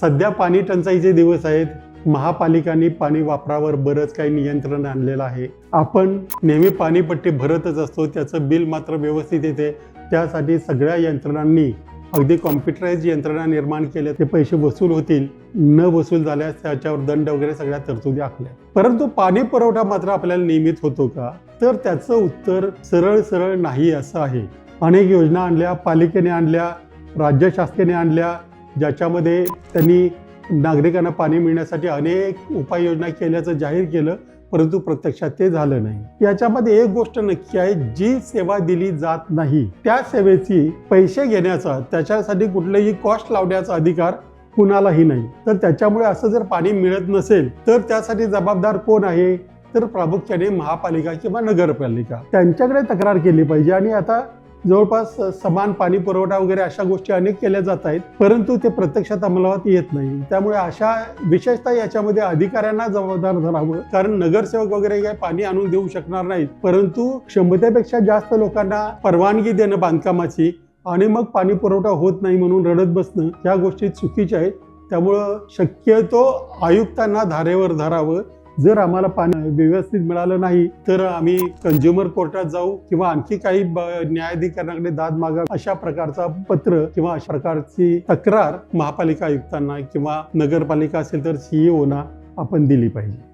सध्या पाणी टंचाईचे दिवस आहेत. महापालिकांनी पाणी वापरावर बरंच काही नियंत्रण आणलेलं आहे. आपण नेहमी पाणीपट्टी भरतच असतो, त्याचं बिल मात्र व्यवस्थित येते. त्यासाठी सगळ्या यंत्रणांनी अगदी कॉम्प्युटराइज यंत्रणा निर्माण केल्या. ते पैसे वसूल होतील, न वसूल झाल्यास त्याच्यावर दंड वगैरे सगळ्या तरतुदी आखल्या. परंतु पाणी पुरवठा मात्र आपल्याला नियमित होतो का, तर त्याचं उत्तर सरळ सरळ नाही असं आहे. अनेक योजना आणल्या, पालिकेने आणल्या, राज्य शासनाने आणल्या, ज्याच्यामध्ये त्यांनी नागरिकांना पाणी मिळण्यासाठी अनेक उपाययोजना केल्याचं जाहीर केलं, परंतु प्रत्यक्षात ते झालं नाही. याच्यामध्ये एक गोष्ट नक्की आहे, जी सेवा दिली जात नाही त्या सेवेची पैसे घेण्याचा, त्याच्यासाठी कुठलेही कॉस्ट लावण्याचा अधिकार कुणालाही नाही. तर त्याच्यामुळे असं जर पाणी मिळत नसेल तर त्यासाठी जबाबदार कोण आहे, तर प्रामुख्याने महापालिका किंवा नगरपालिका. त्यांच्याकडे तक्रार केली पाहिजे. आणि आता जवळपास समान पाणी पुरवठा वगैरे अशा गोष्टी अनेक केल्या जात आहेत, परंतु ते प्रत्यक्षात अंमलात येत नाही. त्यामुळे अशा विशेषतः याच्यामध्ये अधिकाऱ्यांना जबाबदार धरावं, कारण नगरसेवक वगैरे काही पाणी आणून देऊ शकणार नाहीत, परंतु क्षमतेपेक्षा जास्त लोकांना परवानगी देणं बांधकामाची आणि मग पाणी पुरवठा होत नाही म्हणून रडत बसणं, ह्या गोष्टी चुकीच्या आहेत. त्यामुळं शक्यतो आयुक्तांना धारेवर धरावं. जर आम्हाला पाणी व्यवस्थित मिळालं नाही तर आम्ही कंझ्युमर कोर्टात जाऊ किंवा आणखी काही न्यायाधिकरणाकडे दाद मागा, अशा प्रकारचा पत्र किंवा अशा प्रकारची तक्रार महापालिका आयुक्तांना किंवा नगरपालिका असेल तर CEO ना आपण दिली पाहिजे.